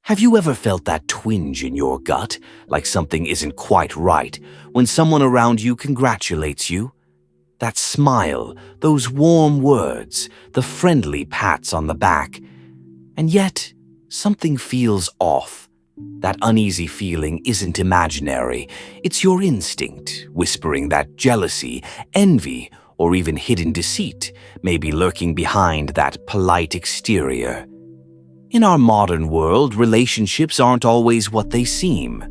Have you ever felt that twinge in your gut, like something isn't quite right, when someone around you congratulates you? That smile, those warm words, the friendly pats on the back. And yet, something feels off. That uneasy feeling isn't imaginary. It's your instinct, whispering that jealousy, envy, or even hidden deceit may be lurking behind that polite exterior. In our modern world, relationships aren't always what they seem.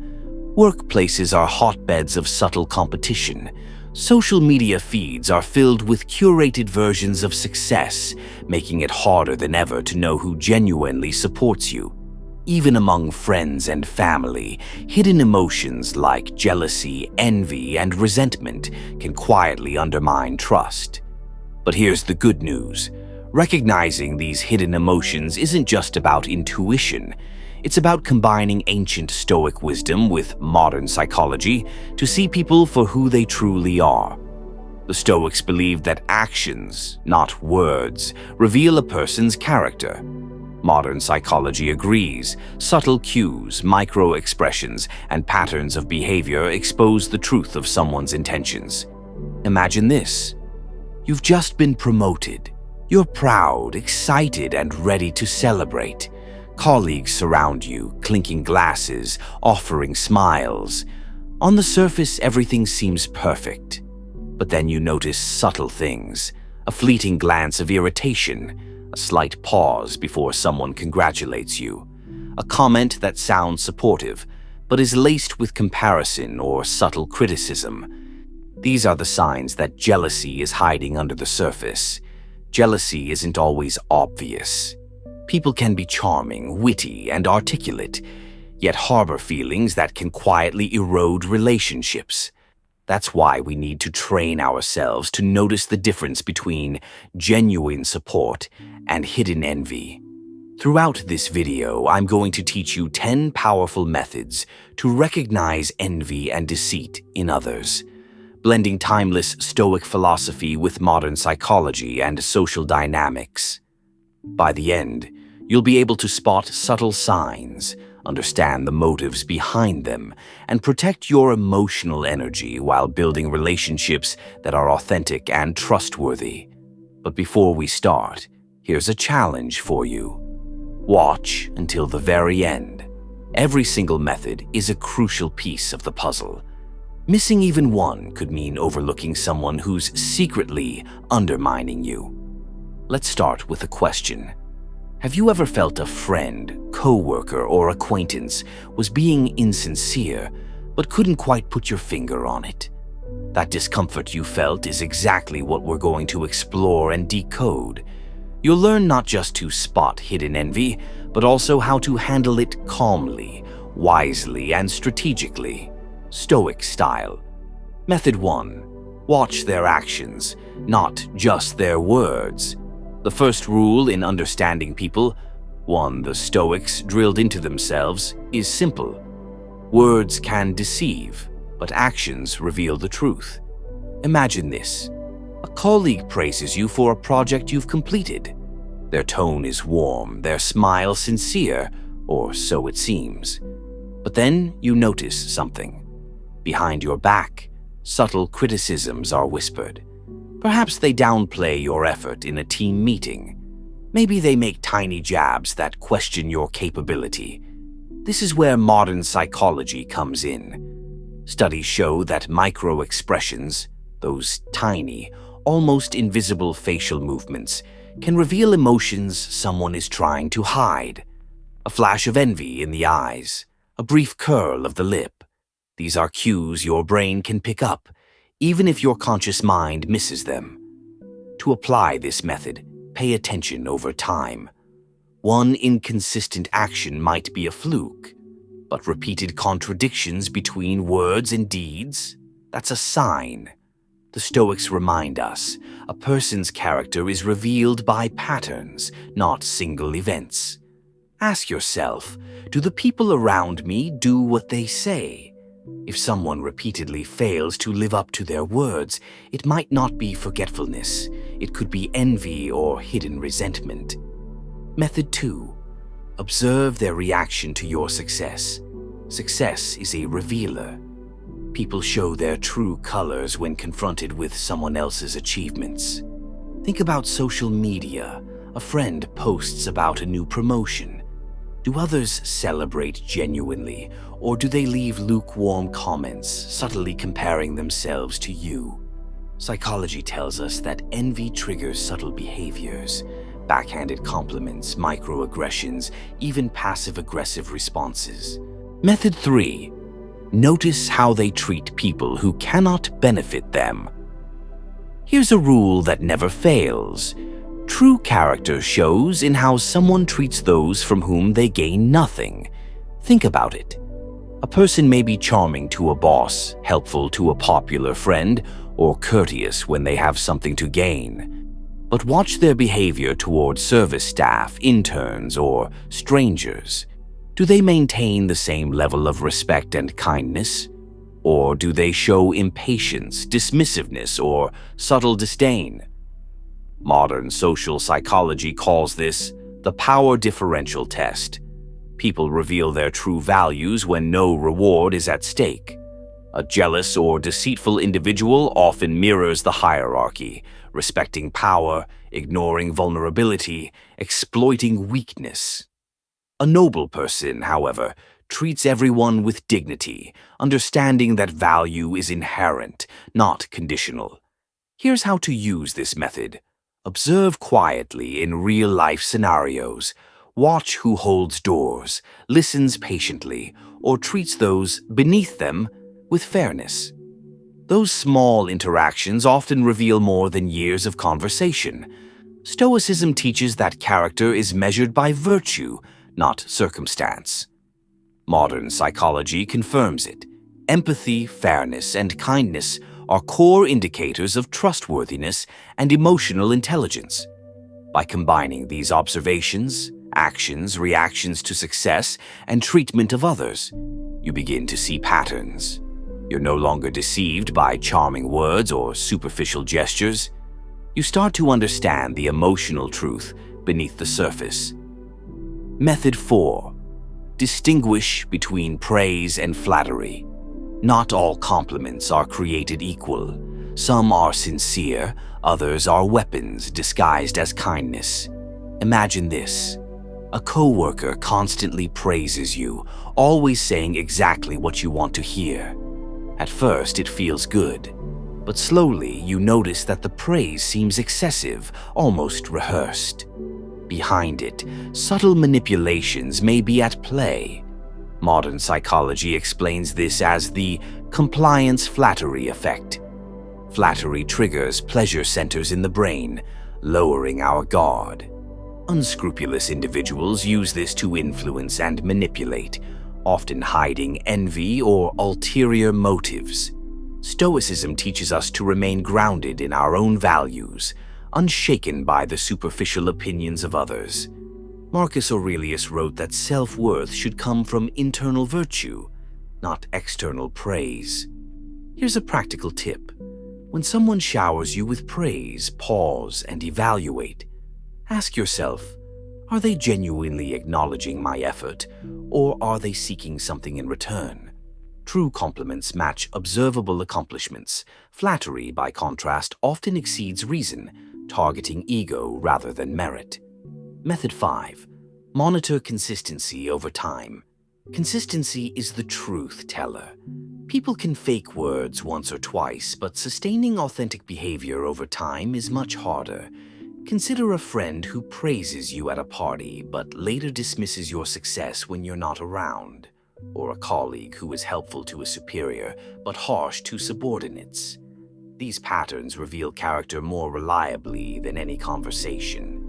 Workplaces are hotbeds of subtle competition. Social media feeds are filled with curated versions of success, making it harder than ever to know who genuinely supports you. Even among friends and family, hidden emotions like jealousy, envy, and resentment can quietly undermine trust. But here's the good news. Recognizing these hidden emotions isn't just about intuition. It's about combining ancient Stoic wisdom with modern psychology to see people for who they truly are. The Stoics believed that actions, not words, reveal a person's character. Modern psychology agrees. Subtle cues, micro-expressions, and patterns of behavior expose the truth of someone's intentions. Imagine this. You've just been promoted. You're proud, excited, and ready to celebrate. Colleagues surround you, clinking glasses, offering smiles. On the surface, everything seems perfect. But then you notice subtle things, a fleeting glance of irritation, a slight pause before someone congratulates you, a comment that sounds supportive, but is laced with comparison or subtle criticism. These are the signs that jealousy is hiding under the surface. Jealousy isn't always obvious. People can be charming, witty, and articulate, yet harbor feelings that can quietly erode relationships. That's why we need to train ourselves to notice the difference between genuine support and hidden envy. Throughout this video, I'm going to teach you 10 powerful methods to recognize envy and deceit in others, blending timeless Stoic philosophy with modern psychology and social dynamics. By the end, you'll be able to spot subtle signs, understand the motives behind them, and protect your emotional energy while building relationships that are authentic and trustworthy. But before we start, here's a challenge for you. Watch until the very end. Every single method is a crucial piece of the puzzle. Missing even one could mean overlooking someone who's secretly undermining you. Let's start with a question. Have you ever felt a friend, coworker, or acquaintance was being insincere, but couldn't quite put your finger on it? That discomfort you felt is exactly what we're going to explore and decode. You'll learn not just to spot hidden envy, but also how to handle it calmly, wisely, and strategically. Stoic style. Method 1. Watch their actions, not just their words. The first rule in understanding people, one the Stoics drilled into themselves, is simple. Words can deceive, but actions reveal the truth. Imagine this. A colleague praises you for a project you've completed. Their tone is warm, their smile sincere, or so it seems. But then you notice something. Behind your back, subtle criticisms are whispered. Perhaps they downplay your effort in a team meeting. Maybe they make tiny jabs that question your capability. This is where modern psychology comes in. Studies show that micro-expressions, those tiny, almost invisible facial movements, can reveal emotions someone is trying to hide. A flash of envy in the eyes, a brief curl of the lip. These are cues your brain can pick up, even if your conscious mind misses them. To apply this method, pay attention over time. One inconsistent action might be a fluke, but repeated contradictions between words and deeds, that's a sign. The Stoics remind us, a person's character is revealed by patterns, not single events. Ask yourself, do the people around me do what they say? If someone repeatedly fails to live up to their words, it might not be forgetfulness. It could be envy or hidden resentment. Method 2. Observe their reaction to your success. Success is a revealer. People show their true colors when confronted with someone else's achievements. Think about social media. A friend posts about a new promotion. Do others celebrate genuinely, or do they leave lukewarm comments, subtly comparing themselves to you? Psychology tells us that envy triggers subtle behaviors, backhanded compliments, microaggressions, even passive-aggressive responses. Method 3. Notice how they treat people who cannot benefit them. Here's a rule that never fails. True character shows in how someone treats those from whom they gain nothing. Think about it. A person may be charming to a boss, helpful to a popular friend, or courteous when they have something to gain. But watch their behavior toward service staff, interns, or strangers. Do they maintain the same level of respect and kindness? Or do they show impatience, dismissiveness, or subtle disdain? Modern social psychology calls this the power differential test. People reveal their true values when no reward is at stake. A jealous or deceitful individual often mirrors the hierarchy, respecting power, ignoring vulnerability, exploiting weakness. A noble person, however, treats everyone with dignity, understanding that value is inherent, not conditional. Here's how to use this method. Observe quietly in real-life scenarios. Watch who holds doors, listens patiently, or treats those beneath them with fairness. Those small interactions often reveal more than years of conversation. Stoicism teaches that character is measured by virtue, not circumstance. Modern psychology confirms it. Empathy, fairness, and kindness are core indicators of trustworthiness and emotional intelligence. By combining these observations, actions, reactions to success, and treatment of others, you begin to see patterns. You're no longer deceived by charming words or superficial gestures. You start to understand the emotional truth beneath the surface. Method 4. Distinguish between praise and flattery. Not all compliments are created equal. Some are sincere, others are weapons disguised as kindness. Imagine this. A coworker constantly praises you, always saying exactly what you want to hear. At first, it feels good, but slowly you notice that the praise seems excessive, almost rehearsed. Behind it, subtle manipulations may be at play. Modern psychology explains this as the compliance flattery effect. Flattery triggers pleasure centers in the brain, lowering our guard. Unscrupulous individuals use this to influence and manipulate, often hiding envy or ulterior motives. Stoicism teaches us to remain grounded in our own values, unshaken by the superficial opinions of others. Marcus Aurelius wrote that self-worth should come from internal virtue, not external praise. Here's a practical tip. When someone showers you with praise, pause and evaluate. Ask yourself, are they genuinely acknowledging my effort, or are they seeking something in return? True compliments match observable accomplishments. Flattery, by contrast, often exceeds reason, targeting ego rather than merit. Method 5. Monitor consistency over time. Consistency is the truth teller. People can fake words once or twice, but sustaining authentic behavior over time is much harder. Consider a friend who praises you at a party, but later dismisses your success when you're not around. Or a colleague who is helpful to a superior, but harsh to subordinates. These patterns reveal character more reliably than any conversation.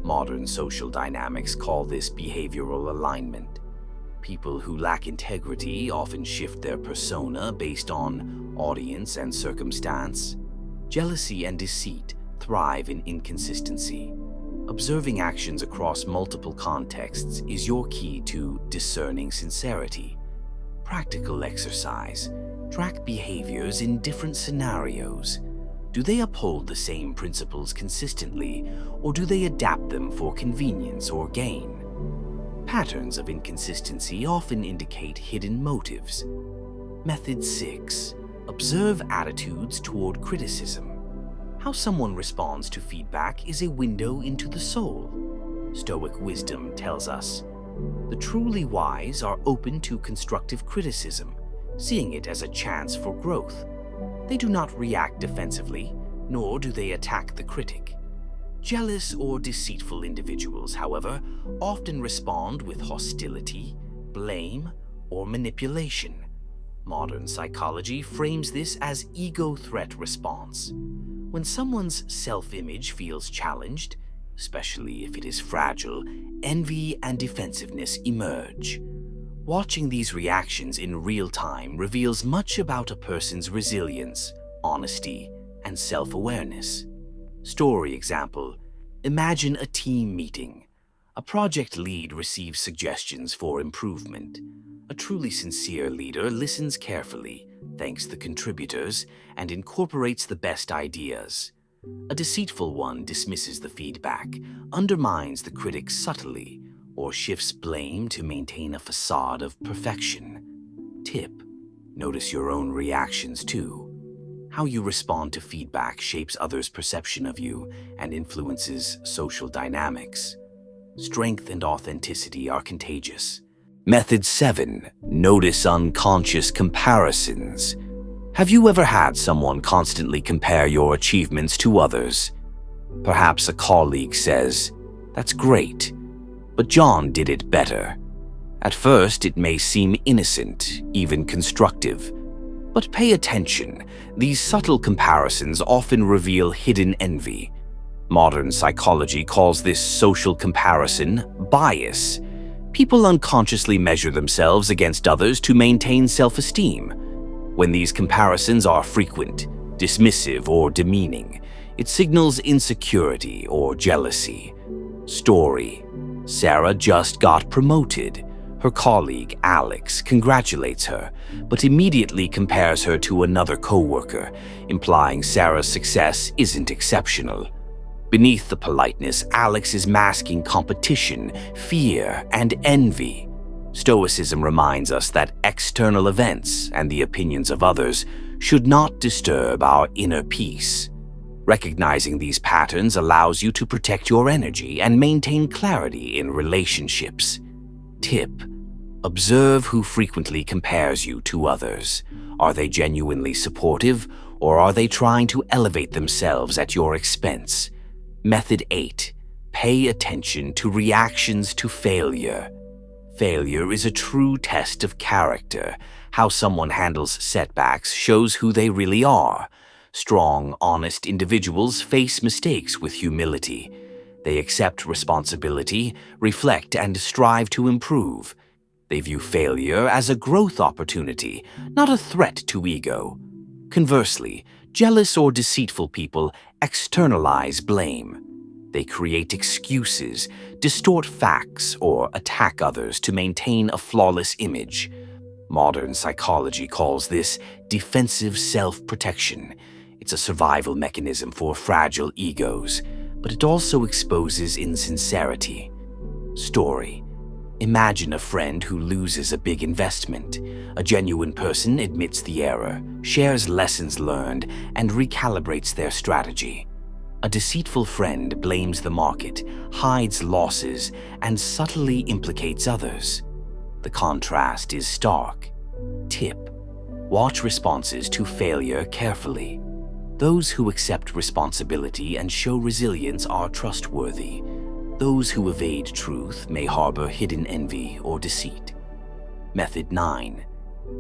Modern social dynamics call this behavioral alignment. People who lack integrity often shift their persona based on audience and circumstance. Jealousy and deceit thrive in inconsistency. Observing actions across multiple contexts is your key to discerning sincerity. Practical exercise. Track behaviors in different scenarios. Do they uphold the same principles consistently, or do they adapt them for convenience or gain? Patterns of inconsistency often indicate hidden motives. Method 6. Observe attitudes toward criticism. How someone responds to feedback is a window into the soul. Stoic wisdom tells us, the truly wise are open to constructive criticism, seeing it as a chance for growth. They do not react defensively, nor do they attack the critic. Jealous or deceitful individuals, however, often respond with hostility, blame, or manipulation. Modern psychology frames this as ego threat response. When someone's self-image feels challenged, especially if it is fragile, envy and defensiveness emerge. Watching these reactions in real time reveals much about a person's resilience, honesty, and self-awareness. Story example. Imagine a team meeting. A project lead receives suggestions for improvement. A truly sincere leader listens carefully, thanks the contributors, and incorporates the best ideas. A deceitful one dismisses the feedback, undermines the critic subtly, or shifts blame to maintain a facade of perfection. Tip: notice your own reactions too. How you respond to feedback shapes others' perception of you and influences social dynamics. Strength and authenticity are contagious. Method 7. Notice unconscious comparisons. Have you ever had someone constantly compare your achievements to others? Perhaps a colleague says, "That's great, but John did it better." At first, it may seem innocent, even constructive. But pay attention, these subtle comparisons often reveal hidden envy. Modern psychology calls this social comparison bias. People unconsciously measure themselves against others to maintain self-esteem. When these comparisons are frequent, dismissive, or demeaning, it signals insecurity or jealousy. Story: Sarah just got promoted. Her colleague, Alex, congratulates her, but immediately compares her to another coworker, implying Sarah's success isn't exceptional. Beneath the politeness, Alex is masking competition, fear, and envy. Stoicism reminds us that external events and the opinions of others should not disturb our inner peace. Recognizing these patterns allows you to protect your energy and maintain clarity in relationships. Tip: observe who frequently compares you to others. Are they genuinely supportive, or are they trying to elevate themselves at your expense? Method 8. Pay attention to reactions to failure. Failure is a true test of character. How someone handles setbacks shows who they really are. Strong, honest individuals face mistakes with humility. They accept responsibility, reflect, and strive to improve. They view failure as a growth opportunity, not a threat to ego. Conversely, jealous or deceitful people externalize blame. They create excuses, distort facts, or attack others to maintain a flawless image. Modern psychology calls this defensive self-protection. It's a survival mechanism for fragile egos, but it also exposes insincerity. Story: imagine a friend who loses a big investment. A genuine person admits the error, shares lessons learned, and recalibrates their strategy. A deceitful friend blames the market, hides losses, and subtly implicates others. The contrast is stark. Tip: watch responses to failure carefully. Those who accept responsibility and show resilience are trustworthy. Those who evade truth may harbor hidden envy or deceit. Method 9.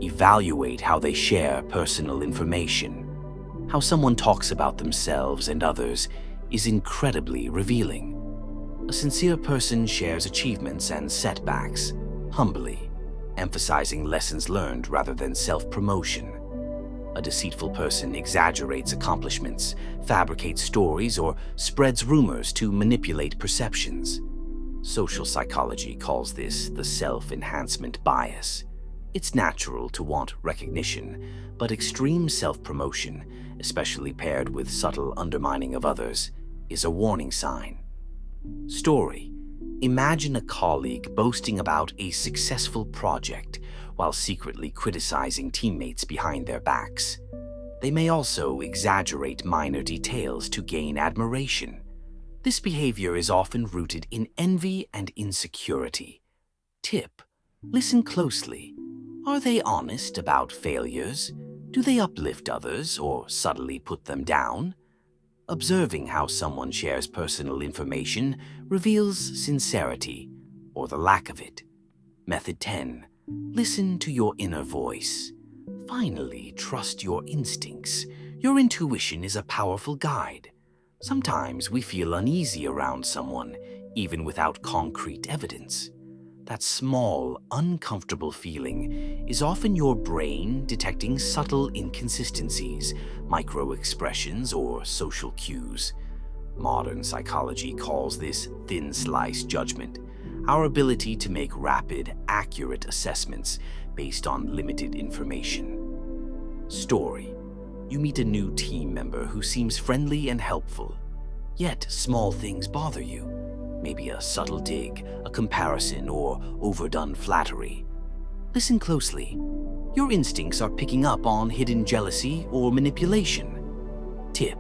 Evaluate how they share personal information. How someone talks about themselves and others is incredibly revealing. A sincere person shares achievements and setbacks, humbly, emphasizing lessons learned rather than self-promotion. A deceitful person exaggerates accomplishments, fabricates stories, or spreads rumors to manipulate perceptions. Social psychology calls this the self-enhancement bias. It's natural to want recognition, but extreme self-promotion, especially paired with subtle undermining of others, is a warning sign. Story: Imagine a colleague boasting about a successful project while secretly criticizing teammates behind their backs. They may also exaggerate minor details to gain admiration. This behavior is often rooted in envy and insecurity. Tip: listen closely. Are they honest about failures? Do they uplift others or subtly put them down? Observing how someone shares personal information reveals sincerity or the lack of it. Method 10. Listen to your inner voice. Finally, trust your instincts. Your intuition is a powerful guide. Sometimes we feel uneasy around someone, even without concrete evidence. That small, uncomfortable feeling is often your brain detecting subtle inconsistencies, micro-expressions, or social cues. Modern psychology calls this thin-slice judgment, our ability to make rapid, accurate assessments based on limited information. Story: you meet a new team member who seems friendly and helpful, yet small things bother you. Maybe a subtle dig, a comparison, or overdone flattery. Listen closely. Your instincts are picking up on hidden jealousy or manipulation. Tip: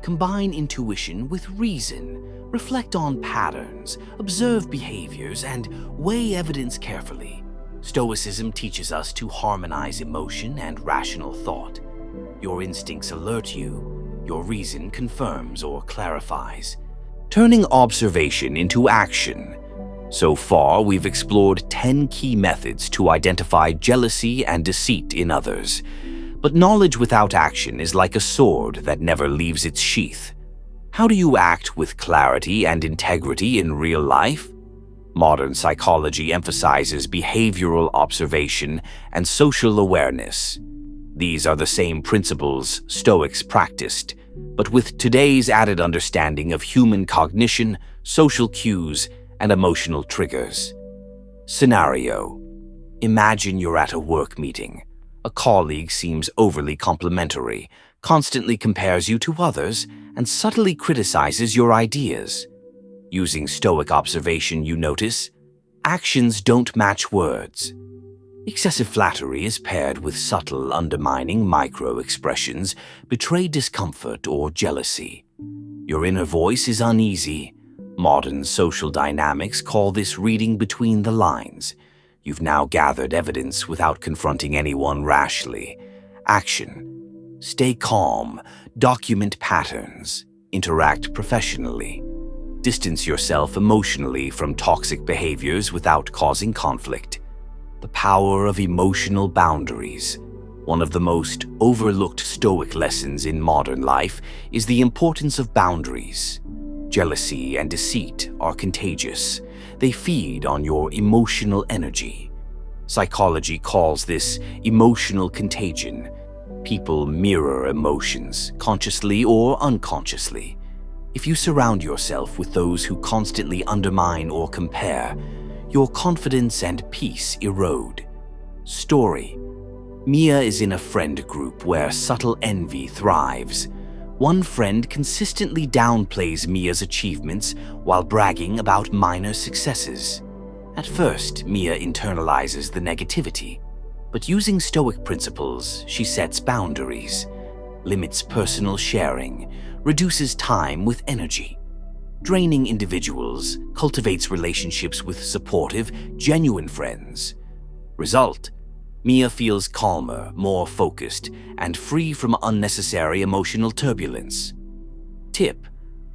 combine intuition with reason. Reflect on patterns, observe behaviors, and weigh evidence carefully. Stoicism teaches us to harmonize emotion and rational thought. Your instincts alert you. Your reason confirms or clarifies. Turning observation into action. So far, we've explored 10 key methods to identify jealousy and deceit in others. But knowledge without action is like a sword that never leaves its sheath. How do you act with clarity and integrity in real life? Modern psychology emphasizes behavioral observation and social awareness. These are the same principles Stoics practiced, but with today's added understanding of human cognition, social cues, and emotional triggers. Scenario: imagine you're at a work meeting. A colleague seems overly complimentary, constantly compares you to others, and subtly criticizes your ideas. Using Stoic observation, you notice actions don't match words. Excessive flattery is paired with subtle, undermining micro-expressions, betray discomfort or jealousy. Your inner voice is uneasy. Modern social dynamics call this reading between the lines. You've now gathered evidence without confronting anyone rashly. Action: stay calm, document patterns, interact professionally. Distance yourself emotionally from toxic behaviors without causing conflict. The power of emotional boundaries. One of the most overlooked Stoic lessons in modern life is the importance of boundaries. Jealousy and deceit are contagious. They feed on your emotional energy. Psychology calls this emotional contagion. People mirror emotions, consciously or unconsciously. If you surround yourself with those who constantly undermine or compare, your confidence and peace erode. Story: Mia is in a friend group where subtle envy thrives. One friend consistently downplays Mia's achievements while bragging about minor successes. At first, Mia internalizes the negativity, but using Stoic principles, she sets boundaries, limits personal sharing, reduces time with energy. Draining individuals, cultivates relationships with supportive, genuine friends. Result: Mia feels calmer, more focused, and free from unnecessary emotional turbulence. Tip: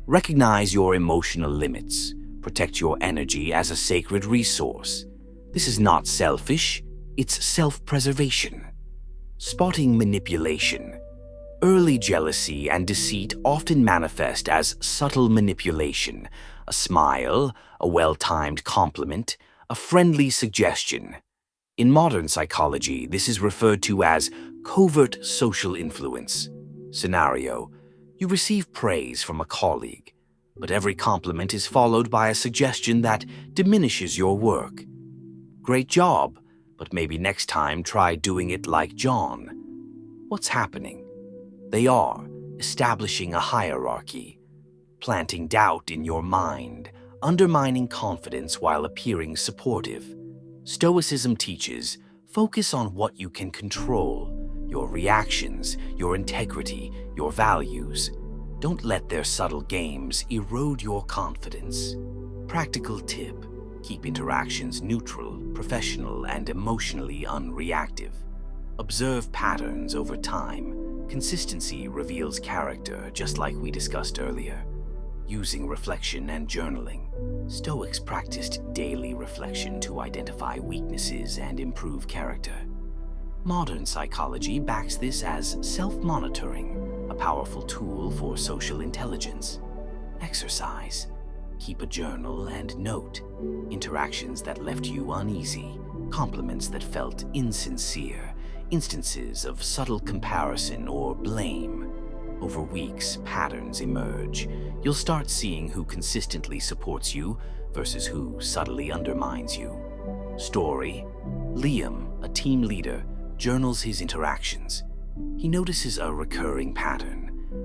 recognize your emotional limits. Protect your energy as a sacred resource. This is not selfish, it's self-preservation. Spotting manipulation. Early jealousy and deceit often manifest as subtle manipulation: a smile, a well-timed compliment, a friendly suggestion. In modern psychology, this is referred to as covert social influence. Scenario: you receive praise from a colleague, but every compliment is followed by a suggestion that diminishes your work. Great job, but maybe next time try doing it like John. What's happening? They are establishing a hierarchy, planting doubt in your mind, undermining confidence while appearing supportive. Stoicism teaches, focus on what you can control, your reactions, your integrity, your values. Don't let their subtle games erode your confidence. Practical tip: keep interactions neutral, professional, and emotionally unreactive. Observe patterns over time. Consistency reveals character, just like we discussed earlier. Using reflection and journaling. Stoics practiced daily reflection to identify weaknesses and improve character. Modern psychology backs this as self-monitoring, a powerful tool for social intelligence. Exercise. Keep a journal and note interactions that left you uneasy, compliments that felt insincere, instances of subtle comparison or blame. Over weeks, patterns emerge. You'll start seeing who consistently supports you versus who subtly undermines you. Story: Liam, a team leader, journals his interactions. He notices a recurring pattern.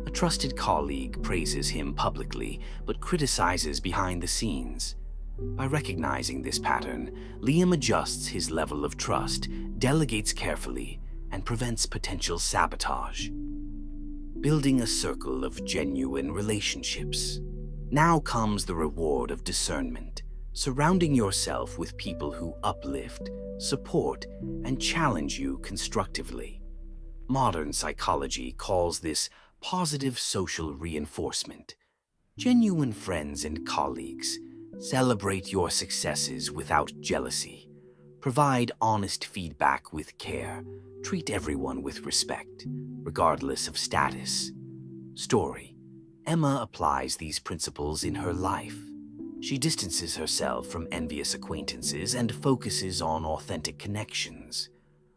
A trusted colleague praises him publicly, but criticizes behind the scenes. By recognizing this pattern, Liam adjusts his level of trust, delegates carefully, and prevents potential sabotage. Building a circle of genuine relationships. Now comes the reward of discernment, surrounding yourself with people who uplift, support, and challenge you constructively. Modern psychology calls this positive social reinforcement. Genuine friends and colleagues celebrate your successes without jealousy. Provide honest feedback with care. Treat everyone with respect, regardless of status. Story: Emma applies these principles in her life. She distances herself from envious acquaintances and focuses on authentic connections.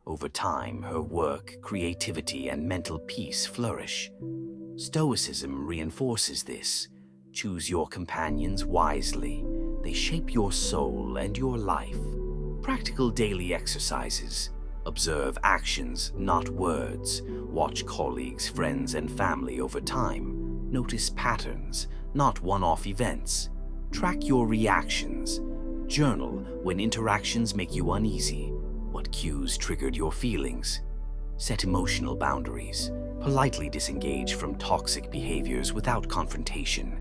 Over time, her work, creativity, and mental peace flourish. Stoicism reinforces this. Choose your companions wisely. They shape your soul and your life. Practical daily exercises. Observe actions, not words. Watch colleagues, friends, and family over time. Notice patterns, not one-off events. Track your reactions. Journal when interactions make you uneasy. What cues triggered your feelings? Set emotional boundaries. Politely disengage from toxic behaviors without confrontation.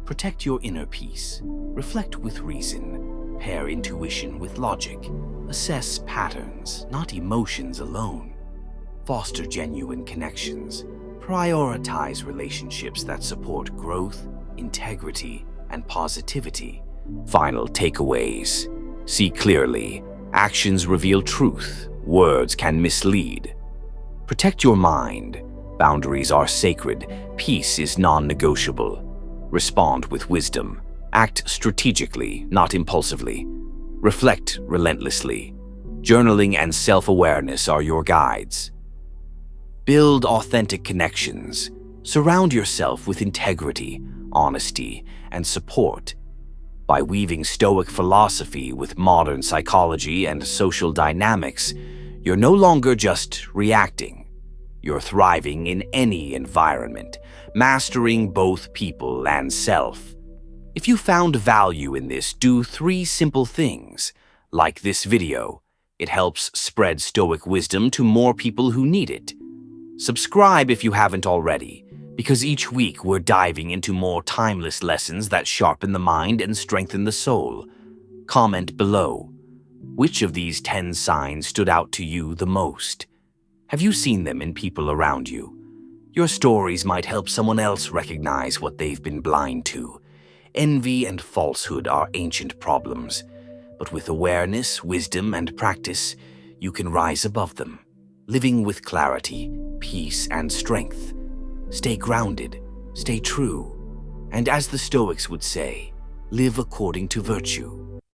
Protect your inner peace. Reflect with reason. Pair intuition with logic. Assess patterns, not emotions alone. Foster genuine connections. Prioritize relationships that support growth, integrity, and positivity. Final takeaways. See clearly. Actions reveal truth. Words can mislead. Protect your mind. Boundaries are sacred. Peace is non-negotiable. Respond with wisdom. Act strategically, not impulsively. Reflect relentlessly. Journaling and self-awareness are your guides. Build authentic connections. Surround yourself with integrity, honesty, and support. By weaving Stoic philosophy with modern psychology and social dynamics, you're no longer just reacting. You're thriving in any environment, mastering both people and self. If you found value in this, do 3 simple things. Like this video. It helps spread Stoic wisdom to more people who need it. Subscribe if you haven't already, because each week we're diving into more timeless lessons that sharpen the mind and strengthen the soul. Comment below. Which of these 10 signs stood out to you the most? Have you seen them in people around you? Your stories might help someone else recognize what they've been blind to. Envy and falsehood are ancient problems, but with awareness, wisdom, and practice, you can rise above them, living with clarity, peace, and strength. Stay grounded, stay true, and as the Stoics would say, live according to virtue.